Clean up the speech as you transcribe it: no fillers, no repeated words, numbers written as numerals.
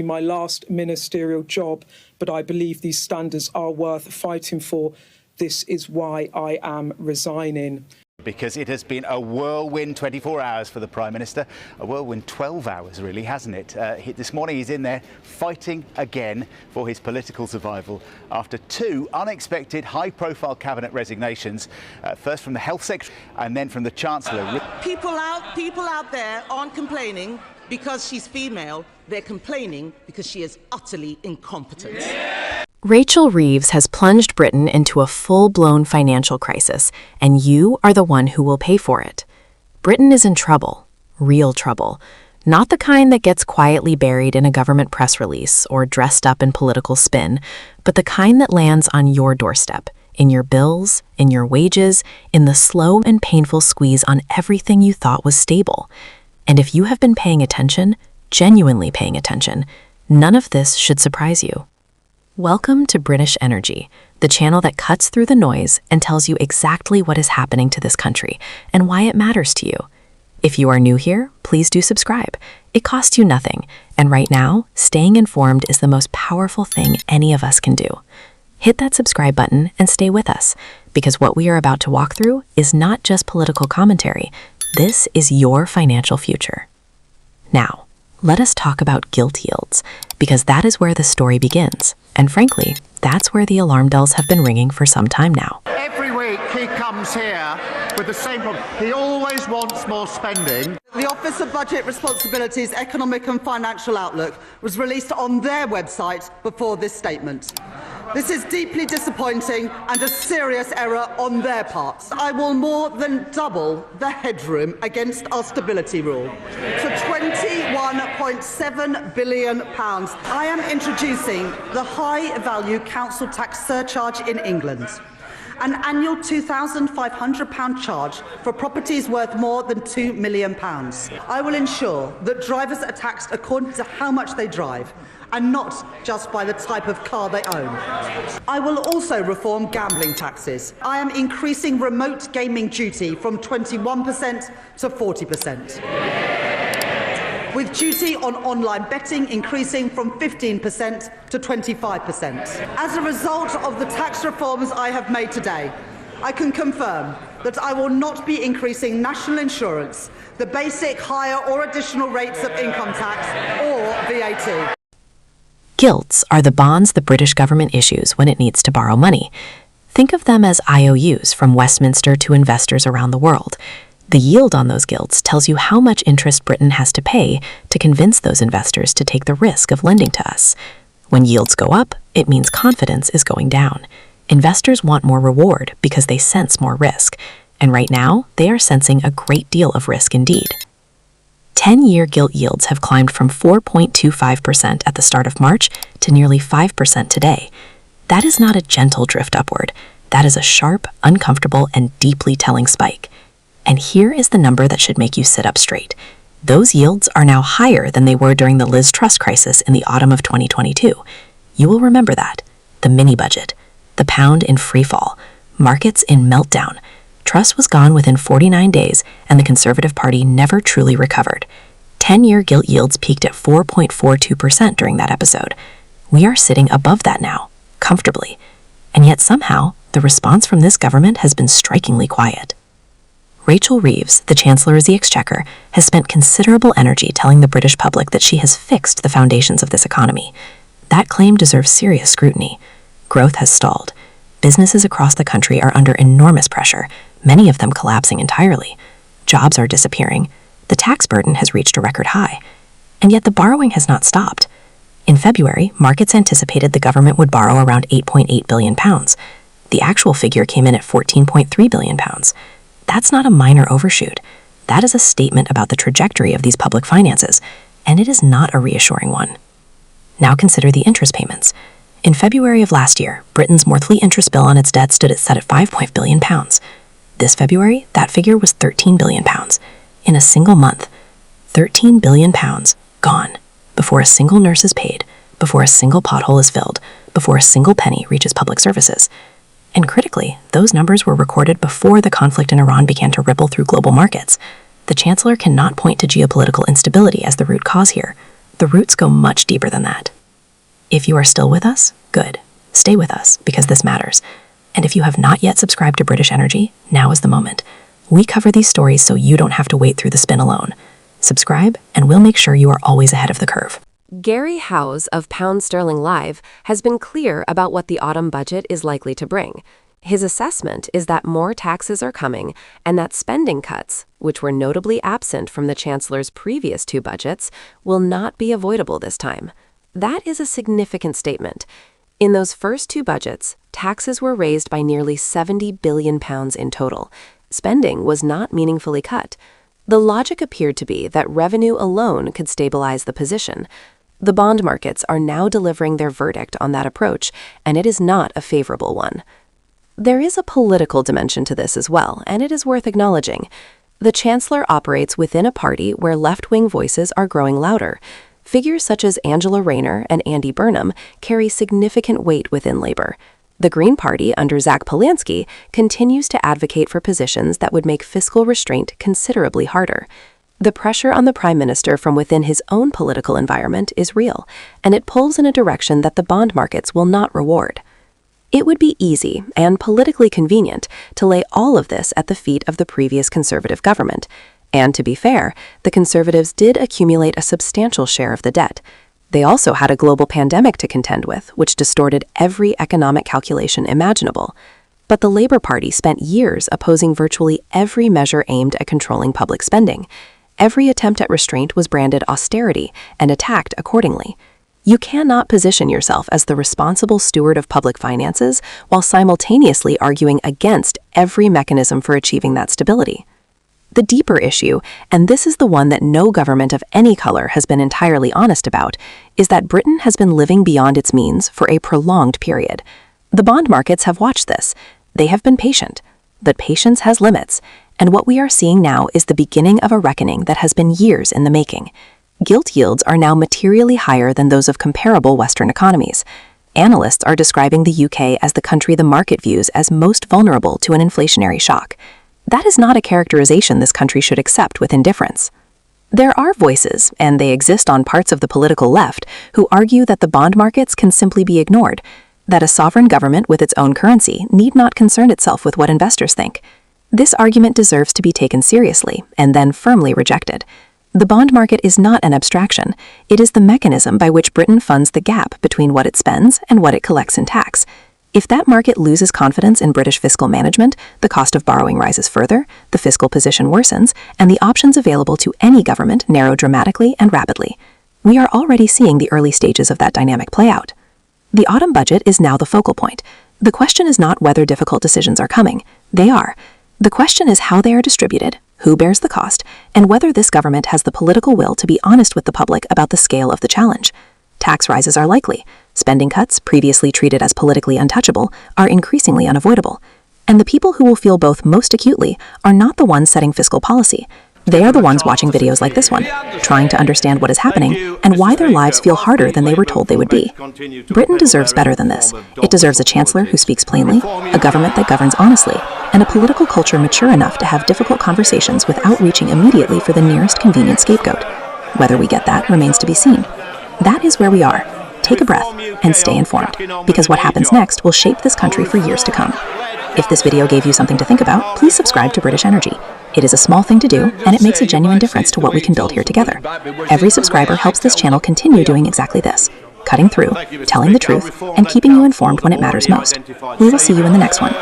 My last ministerial job, but I believe these standards are worth fighting for. This is why I am resigning. Because it has been a whirlwind 24 hours for the Prime Minister, a whirlwind 12 hours really, hasn't it? This morning he's in there fighting again for his political survival after two unexpected high-profile cabinet resignations, first from the Health Secretary and then from the Chancellor. People out there aren't complaining because she's female, they're complaining because she is utterly incompetent. Yeah. Rachel Reeves has plunged Britain into a full-blown financial crisis, and you are the one who will pay for it. Britain is in trouble, real trouble, not the kind that gets quietly buried in a government press release or dressed up in political spin, but the kind that lands on your doorstep, in your bills, in your wages, in the slow and painful squeeze on everything you thought was stable. And if you have been paying attention, genuinely paying attention, none of this should surprise you. Welcome to British Energy, the channel that cuts through the noise and tells you exactly what is happening to this country and why it matters to you. If you are new here, please do subscribe. It costs you nothing, and right now, staying informed is the most powerful thing any of us can do. Hit that subscribe button and stay with us, because what we are about to walk through is not just political commentary. This is your financial future. Now, let us talk about gilt yields, because that is where the story begins. And frankly, that's where the alarm bells have been ringing for some time now. Every week he comes here with the same problem. He always wants more spending. The Office of Budget Responsibility's Economic and Financial Outlook was released on their website before this statement. This is deeply disappointing and a serious error on their part. I will more than double the headroom against our stability rule to £21.7 billion. I am introducing the high-value council tax surcharge in England, an annual £2,500 charge for properties worth more than £2 million. I will ensure that drivers are taxed according to how much they drive, and not just by the type of car they own. I will also reform gambling taxes. I am increasing remote gaming duty from 21% to 40%. With duty on online betting increasing from 15% to 25%. As a result of the tax reforms I have made today, I can confirm that I will not be increasing national insurance, the basic, higher or additional rates of income tax, or VAT. Gilts are the bonds the British government issues when it needs to borrow money. Think of them as IOUs from Westminster to investors around the world. The yield on those gilts tells you how much interest Britain has to pay to convince those investors to take the risk of lending to us. When yields go up, it means confidence is going down. Investors want more reward because they sense more risk, and right now, they are sensing a great deal of risk indeed. 10-year gilt yields have climbed from 4.25% at the start of March to nearly 5% today. That is not a gentle drift upward. That is a sharp, uncomfortable, and deeply telling spike. And here is the number that should make you sit up straight. Those yields are now higher than they were during the Liz Truss crisis in the autumn of 2022. You will remember that. The mini-budget, the pound in freefall, markets in meltdown. Truss was gone within 49 days, and the Conservative Party never truly recovered. 10-year gilt yields peaked at 4.42% during that episode. We are sitting above that now, comfortably. And yet somehow, the response from this government has been strikingly quiet. Rachel Reeves, the Chancellor of the Exchequer, has spent considerable energy telling the British public that she has fixed the foundations of this economy. That claim deserves serious scrutiny. Growth has stalled. Businesses across the country are under enormous pressure, many of them collapsing entirely. Jobs are disappearing. The tax burden has reached a record high. And yet the borrowing has not stopped. In February, markets anticipated the government would borrow around £8.8 billion. The actual figure came in at £14.3 billion. That's not a minor overshoot. That is a statement about the trajectory of these public finances, and it is not a reassuring one. Now consider the interest payments. In February of last year, Britain's monthly interest bill on its debt stood at £5 billion. This February, that figure was £13 billion. In a single month, £13 billion gone, before a single nurse is paid, before a single pothole is filled, before a single penny reaches public services. And critically, those numbers were recorded before the conflict in Iran began to ripple through global markets. The Chancellor cannot point to geopolitical instability as the root cause here. The roots go much deeper than that. If you are still with us, good. Stay with us, because this matters. And if you have not yet subscribed to British Energy, now is the moment. We cover these stories so you don't have to wait through the spin alone. Subscribe, and we'll make sure you are always ahead of the curve. Gary Howes of Pound Sterling Live has been clear about what the autumn budget is likely to bring. His assessment is that more taxes are coming and that spending cuts, which were notably absent from the Chancellor's previous two budgets, will not be avoidable this time. That is a significant statement. In those first two budgets, taxes were raised by nearly £70 billion in total. Spending was not meaningfully cut. The logic appeared to be that revenue alone could stabilize the position. The bond markets are now delivering their verdict on that approach, and it is not a favorable one. There is a political dimension to this as well, and it is worth acknowledging. The Chancellor operates within a party where left-wing voices are growing louder. Figures such as Angela Rayner and Andy Burnham carry significant weight within Labour. The Green Party, under Zach Polanski, continues to advocate for positions that would make fiscal restraint considerably harder. The pressure on the Prime Minister from within his own political environment is real, and it pulls in a direction that the bond markets will not reward. It would be easy and politically convenient to lay all of this at the feet of the previous Conservative government. And to be fair, the Conservatives did accumulate a substantial share of the debt. They also had a global pandemic to contend with, which distorted every economic calculation imaginable. But the Labour Party spent years opposing virtually every measure aimed at controlling public spending. Every attempt at restraint was branded austerity and attacked accordingly. You cannot position yourself as the responsible steward of public finances while simultaneously arguing against every mechanism for achieving that stability. The deeper issue, and this is the one that no government of any color has been entirely honest about, is that Britain has been living beyond its means for a prolonged period. The bond markets have watched this. They have been patient. But patience has limits, and what we are seeing now is the beginning of a reckoning that has been years in the making. Gilt yields are now materially higher than those of comparable Western economies. Analysts are describing the UK as the country the market views as most vulnerable to an inflationary shock. That is not a characterization this country should accept with indifference. There are voices, and they exist on parts of the political left, who argue that the bond markets can simply be ignored, that a sovereign government with its own currency need not concern itself with what investors think. This argument deserves to be taken seriously and then firmly rejected. The bond market is not an abstraction. It is the mechanism by which Britain funds the gap between what it spends and what it collects in tax. If that market loses confidence in British fiscal management, the cost of borrowing rises further, the fiscal position worsens, and the options available to any government narrow dramatically and rapidly. We are already seeing the early stages of that dynamic play out. The autumn budget is now the focal point. The question is not whether difficult decisions are coming. They are. The question is how they are distributed, who bears the cost, and whether this government has the political will to be honest with the public about the scale of the challenge. Tax rises are likely. Spending cuts, previously treated as politically untouchable, are increasingly unavoidable. And the people who will feel both most acutely are not the ones setting fiscal policy. They are the ones watching videos like this one, trying to understand what is happening and why their lives feel harder than they were told they would be. Britain deserves better than this. It deserves a chancellor who speaks plainly, a government that governs honestly, and a political culture mature enough to have difficult conversations without reaching immediately for the nearest convenient scapegoat. Whether we get that remains to be seen. That is where we are. Take a breath and stay informed, because what happens next will shape this country for years to come. If this video gave you something to think about, please subscribe to British Energy. It is a small thing to do, and it makes a genuine difference to what we can build here together. Every subscriber helps this channel continue doing exactly this, cutting through, telling the truth, and keeping you informed when it matters most. We will see you in the next one.